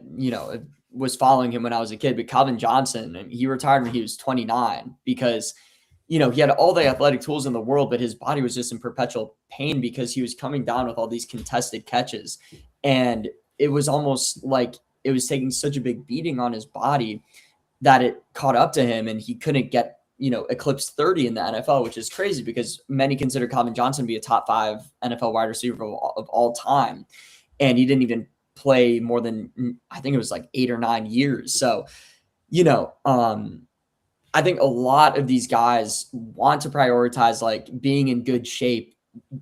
was following him when I was a kid, but Calvin Johnson, and he retired when he was 29 because, he had all the athletic tools in the world, but his body was just in perpetual pain because he was coming down with all these contested catches. And it was almost like it was taking such a big beating on his body that it caught up to him and he couldn't get, eclipse 30 in the NFL, which is crazy because many consider Calvin Johnson to be a top 5 NFL wide receiver of all time. And he didn't even play more than, I think it was like 8 or 9 years. So, I think a lot of these guys want to prioritize like being in good shape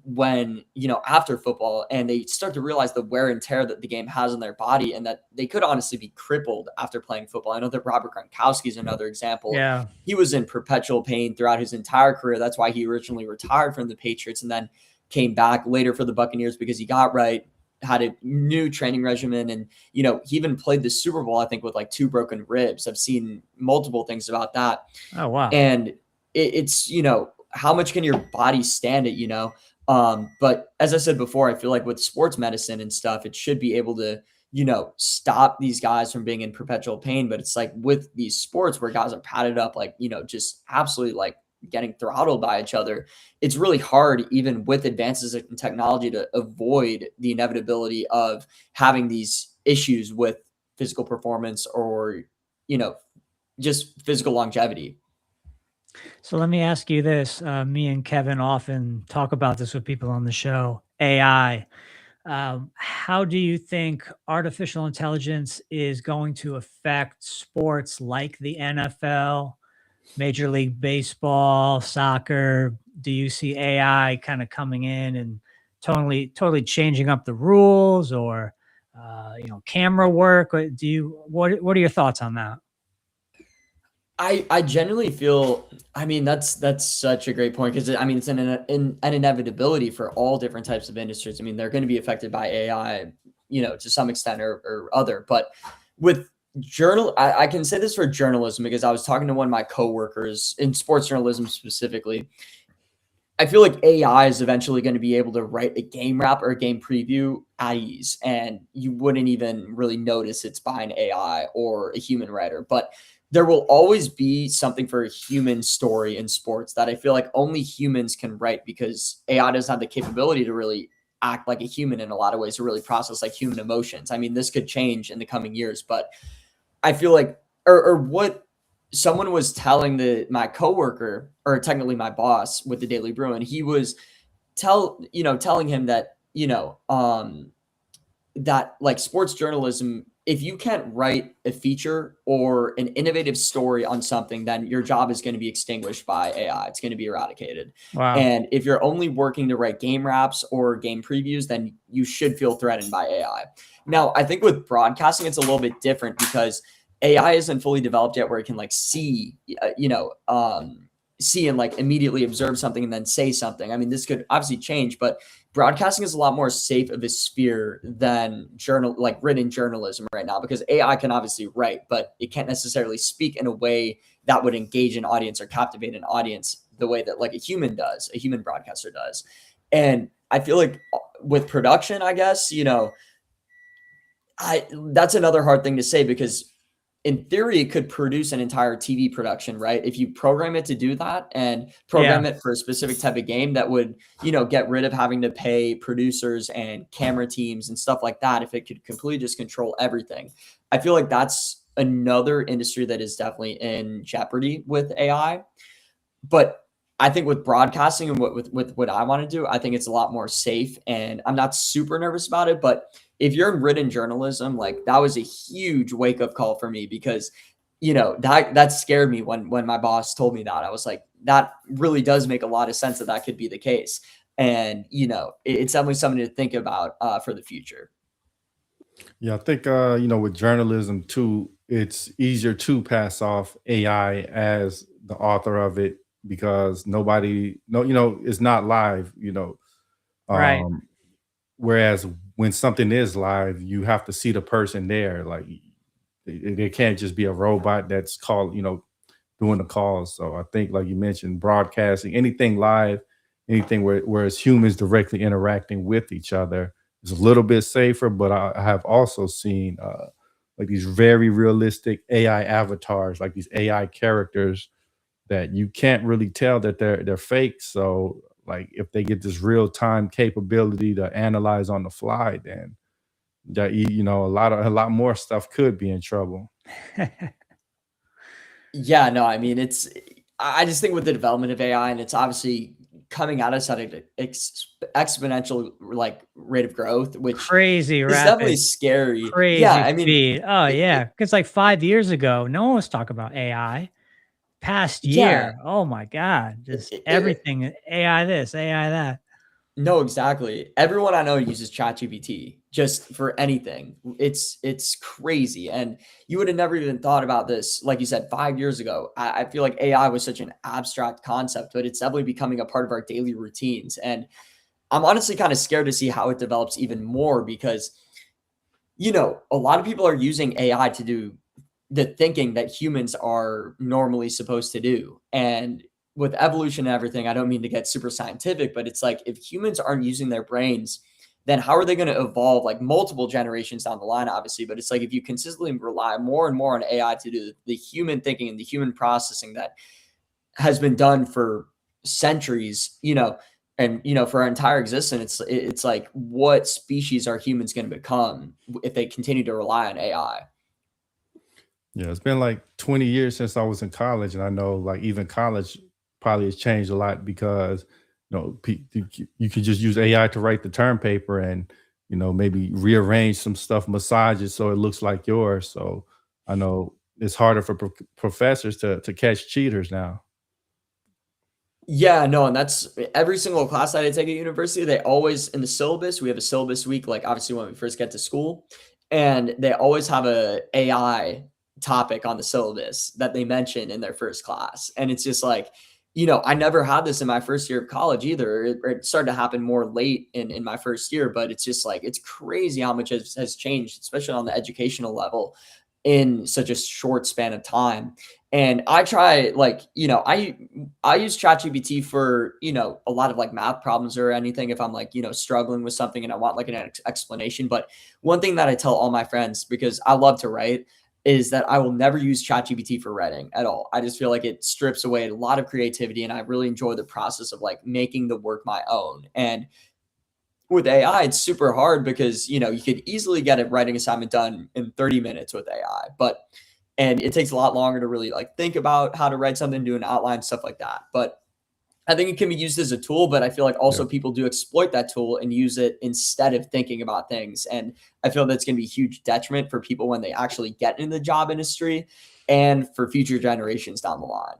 when, after football, and they start to realize the wear and tear that the game has on their body and that they could honestly be crippled after playing football. I know that Robert Gronkowski is another example. Yeah. He was in perpetual pain throughout his entire career. That's why he originally retired from the Patriots and then came back later for the Buccaneers because he got right, had a new training regimen. And, he even played the Super Bowl, I think, with like 2 broken ribs. I've seen multiple things about that. Oh, wow. And it's, how much can your body stand it, but as I said before, I feel like with sports medicine and stuff, it should be able to, stop these guys from being in perpetual pain. But it's like with these sports where guys are padded up, like, just absolutely like getting throttled by each other. It's really hard, even with advances in technology, to avoid the inevitability of having these issues with physical performance or, just physical longevity. So let me ask you this. Me and Kevin often talk about this with people on the show, AI. How do you think artificial intelligence is going to affect sports like the NFL, Major League Baseball, soccer? Do you see AI kind of coming in and totally changing up the rules, or camera work? What are your thoughts on that? I genuinely feel, I mean, that's such a great point because I mean, it's an inevitability for all different types of industries. I mean, they're going to be affected by AI, to some extent or other. But with I can say this for journalism because I was talking to one of my coworkers in sports journalism specifically. I feel like AI is eventually going to be able to write a game wrap or a game preview at ease, and you wouldn't even really notice it's by an AI or a human writer. But there will always be something for a human story in sports that I feel like only humans can write because AI doesn't have the capability to really act like a human in a lot of ways, to really process like human emotions. I mean, this could change in the coming years, but I feel like, or what someone was telling my coworker, or technically my boss with the Daily Brew, and he was telling him that, that like sports journalism, if you can't write a feature or an innovative story on something, then your job is going to be extinguished by AI. It's going to be eradicated. Wow. And if you're only working to write game wraps or game previews, then you should feel threatened by AI. Now, I think with broadcasting, it's a little bit different because AI isn't fully developed yet where it can like see and like immediately observe something and then say something. I mean, this could obviously change, but broadcasting is a lot more safe of a sphere than written journalism right now, because AI can obviously write, but it can't necessarily speak in a way that would engage an audience or captivate an audience the way that like a human broadcaster does. And I feel like with production, I guess, that's another hard thing to say, because in theory, it could produce an entire TV production, right? If you program it to do that and program it for a specific type of game, that would, get rid of having to pay producers and camera teams and stuff like that. If it could completely just control everything, I feel like that's another industry that is definitely in jeopardy with AI. But I think with broadcasting and with what I want to do, I think it's a lot more safe, and I'm not super nervous about it. But if you're in written journalism, like that was a huge wake up call for me, because that scared me when my boss told me that. I was like, that really does make a lot of sense that could be the case. And it's definitely something to think about for the future. Yeah, I think with journalism too, it's easier to pass off AI as the author of it, because it's not live, Right. Um, whereas when something is live, you have to see the person there. Like it can't just be a robot that's doing the calls. So I think, like you mentioned, broadcasting, anything live, anything where it's humans directly interacting with each other is a little bit safer. But I have also seen like these very realistic AI avatars, like these AI characters that you can't really tell that they're fake. So like if they get this real time capability to analyze on the fly, then that a lot more stuff could be in trouble. Yeah, no, I mean, I just think with the development of AI, and it's obviously coming at us at an exponential like rate of growth, which Crazy is definitely rapid, scary. Yeah, crazy I mean, speed. Oh it, yeah. it, Cause like 5 years ago, no one was talking about AI. Past yeah, year, oh my God, it, just it, it, everything AI this, AI that. no, exactly. Everyone I know uses ChatGPT just for anything. It's crazy, and you would have never even thought about this, like you said, 5 years ago. I feel like AI was such an abstract concept, but it's definitely becoming a part of our daily routines. And I'm honestly kind of scared to see how it develops even more, because a lot of people are using AI to do the thinking that humans are normally supposed to do. And with evolution and everything, I don't mean to get super scientific, but it's like, if humans aren't using their brains, then how are they going to evolve like multiple generations down the line, obviously? But it's like, if you consistently rely more and more on AI to do the human thinking and the human processing that has been done for centuries, and for our entire existence, it's like, what species are humans going to become if they continue to rely on AI? Yeah, it's been like 20 years since I was in college, and I know like even college probably has changed a lot, because you could just use AI to write the term paper and maybe rearrange some stuff, massage it so it looks like yours. So I know it's harder for professors to catch cheaters now. Yeah, no, and that's every single class that I take at university. They always, in the syllabus, we have a syllabus week, like obviously when we first get to school, and they always have a AI topic on the syllabus that they mention in their first class. And it's just like, I never had this in my first year of college either. It started to happen more late in my first year, but it's just like, it's crazy how much has changed, especially on the educational level, in such a short span of time. And I try, like, I use ChatGPT for, a lot of like math problems or anything, if I'm like, struggling with something and I want like an explanation. But one thing that I tell all my friends, because I love to write, is that I will never use ChatGPT for writing at all. I just feel like it strips away a lot of creativity, and I really enjoy the process of like making the work my own. And with AI, it's super hard because, you could easily get a writing assignment done in 30 minutes with AI, and it takes a lot longer to really like think about how to write something, do an outline, stuff like that. But I think it can be used as a tool, but I feel like Yeah. also people do exploit that tool and use it instead of thinking about things. And I feel that's going to be a huge detriment for people when they actually get in the job industry and for future generations down the line.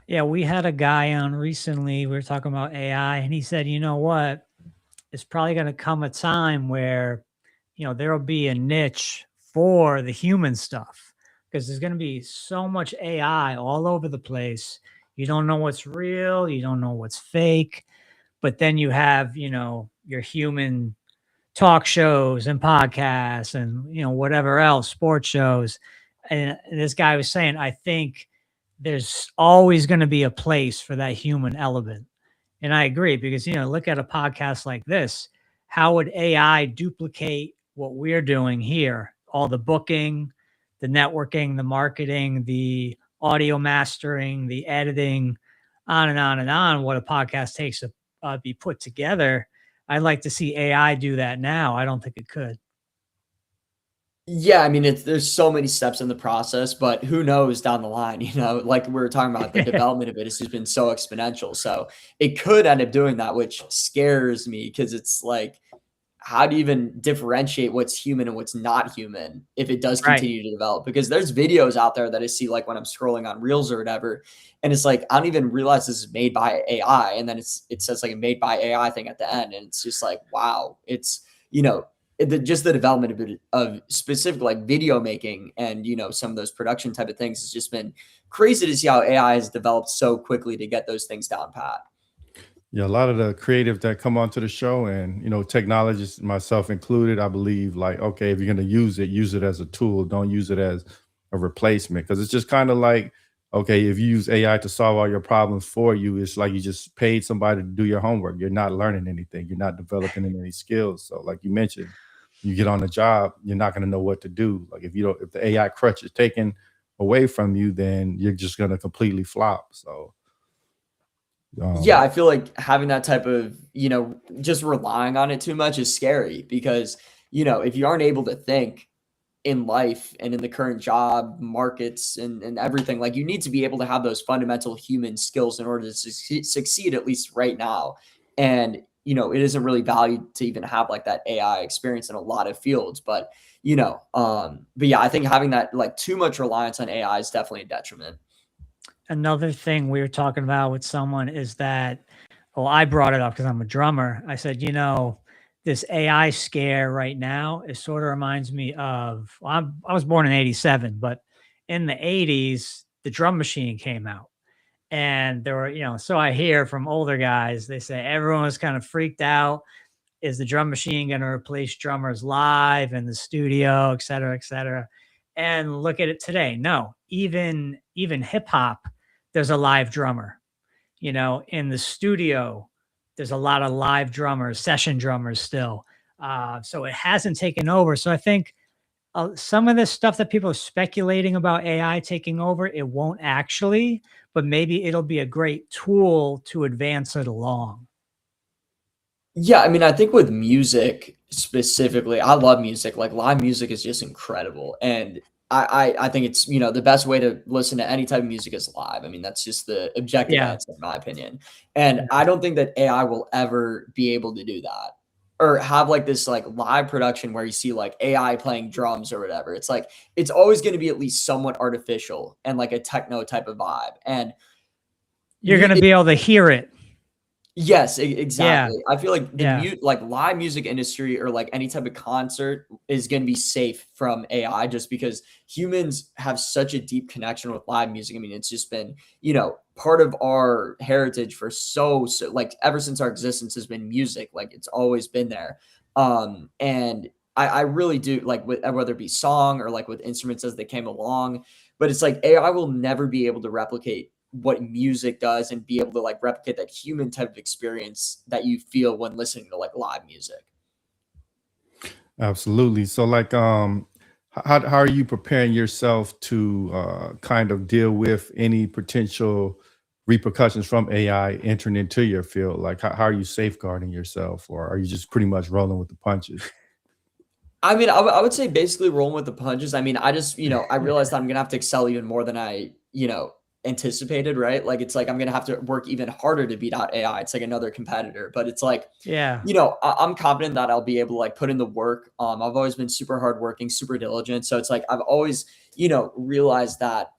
Yeah, we had a guy on recently. We were talking about AI, and he said, you know what? It's probably going to come a time where, there will be a niche for the human stuff because there's going to be so much AI all over the place. You don't know what's real, you don't know what's fake, but then you have, your human talk shows and podcasts and, whatever else, sports shows. And this guy was saying, I think there's always going to be a place for that human element. And I agree because, look at a podcast like this. How would AI duplicate what we're doing here? All the booking, the networking, the marketing, the audio mastering, the editing, on and on and on. What a podcast takes to be put together. I'd like to see AI do that now. I don't think it could. Yeah, I mean, there's so many steps in the process, but who knows down the line, like we were talking about, the development of it has just been so exponential. So it could end up doing that, which scares me because it's like, how do you even differentiate what's human and what's not human if it does Right. continue to develop? Because there's videos out there that I see like when I'm scrolling on Reels or whatever, and it's like I don't even realize this is made by AI, and then it says like a made by AI thing at the end, and it's just like wow, it's just the development of it, of specific like video making and some of those production type of things has just been crazy to see how AI has developed so quickly to get those things down pat. Yeah, a lot of the creatives that come onto the show and, technologists, myself included, I believe like, okay, if you're going to use it as a tool. Don't use it as a replacement. Cause it's just kind of like, okay, if you use AI to solve all your problems for you, it's like you just paid somebody to do your homework. You're not learning anything. You're not developing any skills. So like you mentioned, you get on the job, you're not going to know what to do. Like if the AI crutch is taken away from you, then you're just going to completely flop. So, Yeah, um, I feel like having that type of, just relying on it too much is scary because, if you aren't able to think in life and in the current job markets and everything, like you need to be able to have those fundamental human skills in order to succeed, at least right now. And, it isn't really valued to even have like that AI experience in a lot of fields, but yeah, I think having that like too much reliance on AI is definitely a detriment. Another thing we were talking about with someone is that, well, I brought it up because I'm a drummer. I said, this AI scare right now, it sort of reminds me of, I was born in 87, but in the 80s, the drum machine came out. And there were, so I hear from older guys, they say everyone was kind of freaked out. Is the drum machine going to replace drummers live in the studio, et cetera, et cetera? And look at it today. No, even hip hop, there's a live drummer. In the studio, there's a lot of live drummers, session drummers still. So it hasn't taken over. So I think some of this stuff that people are speculating about AI taking over, it won't actually, but maybe it'll be a great tool to advance it along. Yeah, I mean, I think with music specifically, I love music. Like live music is just incredible, and I think it's the best way to listen to any type of music is live. I mean, that's just the objective Yeah. answer, in my opinion. And I don't think that AI will ever be able to do that or have like this like live production where you see like AI playing drums or whatever. It's like it's always going to be at least somewhat artificial and like a techno type of vibe. And You're going to be able to hear it. yes, Yeah. exactly. I feel like the Yeah. like live music industry or like any type of concert is going to be safe from AI just because humans have such a deep connection with live music. I mean, it's just been, part of our heritage for so like ever since our existence has been music. Like it's always been there. And I really do like whether it be song or like with instruments as they came along, but it's like AI will never be able to replicate what music does and be able to like replicate that human type of experience that you feel when listening to like live music. Absolutely. So, like, how are you preparing yourself to kind of deal with any potential repercussions from AI entering into your field? Like, how are you safeguarding yourself, or are you just pretty much rolling with the punches? I mean, I would say basically rolling with the punches. I mean, I just, I realized that I'm gonna have to excel even more than I, anticipated, right? Like it's like I'm gonna have to work even harder to beat out AI. It's like another competitor, but it's like, Yeah. I'm confident that I'll be able to like put in the work. I've always been super hardworking, super diligent. So it's like I've always, realized that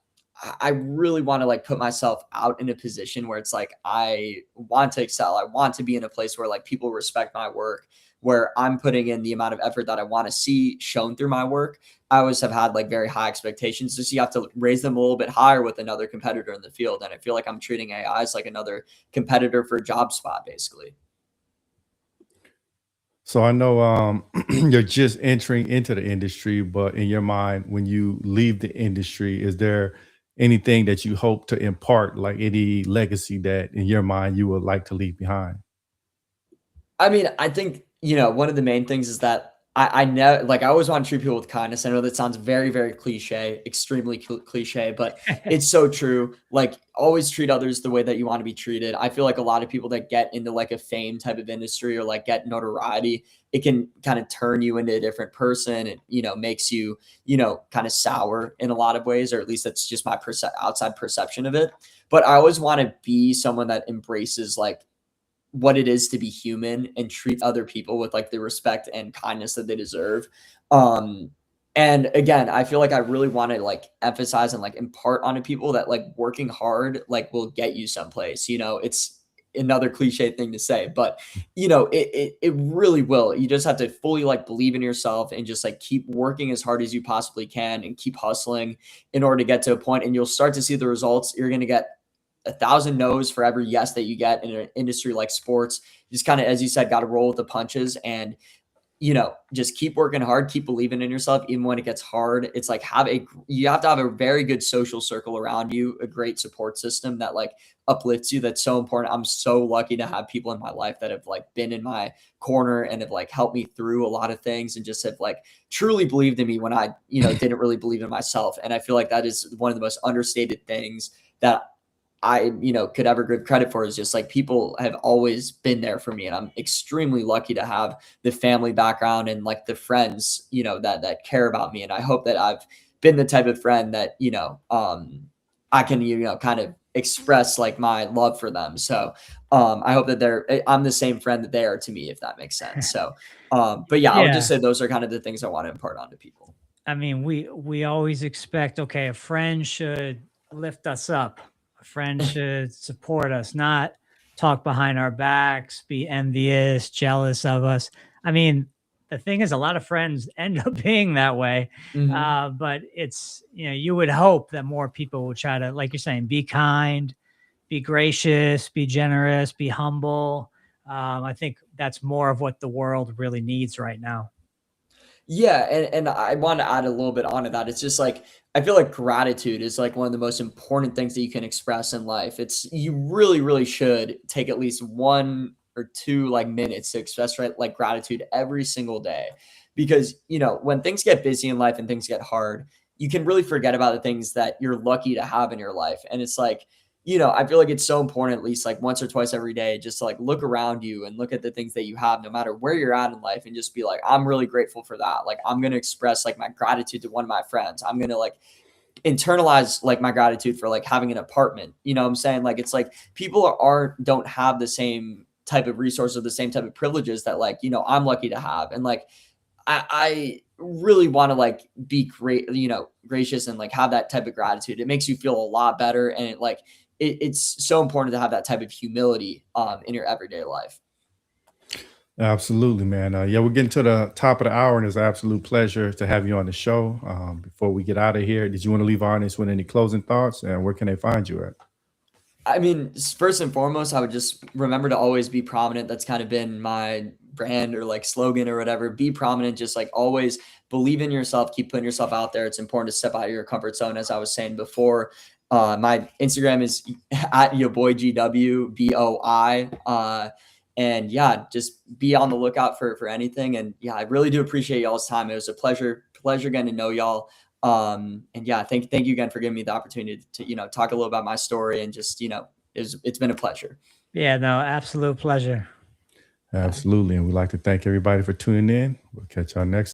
I really want to like put myself out in a position where it's like I want to excel. I want to be in a place where like people respect my work, where I'm putting in the amount of effort that I want to see shown through my work. I always have had like very high expectations. Just you have to raise them a little bit higher with another competitor in the field. And I feel like I'm treating AI as like another competitor for a job spot, basically. So I know you're just entering into the industry, but in your mind, when you leave the industry, is there anything that you hope to impart, like any legacy that in your mind you would like to leave behind? I mean, I think, one of the main things is that I know, like, I always want to treat people with kindness. I know that sounds very, very cliche, extremely cliche, but it's so true. Like, always treat others the way that you want to be treated. I feel like a lot of people that get into like a fame type of industry or like get notoriety, it can kind of turn you into a different person. It, makes you, kind of sour in a lot of ways, or at least that's just my outside perception of it. But I always want to be someone that embraces like what it is to be human and treat other people with like the respect and kindness that they deserve. Um, and again, I feel like I really want to like emphasize and like impart onto people that like working hard like will get you someplace. It's another cliche thing to say, but it really will. You just have to fully like believe in yourself and just like keep working as hard as you possibly can and keep hustling in order to get to a point, and you'll start to see the results. You're going to get 1,000 no's for every yes that you get in an industry like sports. You just kind of, as you said, got to roll with the punches and, just keep working hard, keep believing in yourself, even when it gets hard. It's like you have to have a very good social circle around you, a great support system that like uplifts you. That's so important. I'm so lucky to have people in my life that have like been in my corner and have like helped me through a lot of things and just have like truly believed in me when I, didn't really believe in myself. And I feel like that is one of the most understated things that I, could ever give credit for, is just like people have always been there for me. And I'm extremely lucky to have the family background and like the friends, that care about me. And I hope that I've been the type of friend that, I can, kind of express like my love for them. So, I hope that I'm the same friend that they are to me, if that makes sense. So, but yeah, I would just Yeah. say those are kind of the things I want to impart onto people. I mean, we always expect, okay, a friend should lift us up. A friend should support us, not talk behind our backs, be envious, jealous of us. I mean, the thing is, a lot of friends end up being that way. Mhm. But it's, you would hope that more people will try to, like you're saying, be kind, be gracious, be generous, be humble. I think that's more of what the world really needs right now. Yeah, and I want to add a little bit onto that. It's just like I feel like gratitude is like one of the most important things that you can express in life. You really, really should take at least 1 or 2 like minutes to express right like gratitude every single day. Because when things get busy in life and things get hard, you can really forget about the things that you're lucky to have in your life. And it's like, I feel like it's so important, at least like once or twice every day, just to like look around you and look at the things that you have, no matter where you're at in life, and just be like, I'm really grateful for that. Like, I'm going to express like my gratitude to one of my friends. I'm going to like internalize like my gratitude for like having an apartment. You know what I'm saying? Like, it's like people don't have the same type of resources, the same type of privileges that like, I'm lucky to have. And like, I really want to like be great, gracious and like have that type of gratitude. It makes you feel a lot better. And it's so important to have that type of humility in your everyday life. Absolutely, man. Yeah, we're getting to the top of the hour, and it's an absolute pleasure to have you on the show. Before we get out of here, did you want to leave our audience with any closing thoughts, and where can they find you at? I mean, first and foremost, I would just remember to always be prominent. That's kind of been my brand or like slogan or whatever. Be prominent, just like always believe in yourself, keep putting yourself out there. It's important to step out of your comfort zone, as I was saying before. My Instagram is at your boy GWBOI. And yeah, just be on the lookout for anything. And yeah, I really do appreciate y'all's time. It was a pleasure getting to know y'all. And yeah, thank you again for giving me the opportunity to, talk a little about my story and just, It's been a pleasure. Yeah, no, absolute pleasure. Absolutely. And we'd like to thank everybody for tuning in. We'll catch y'all next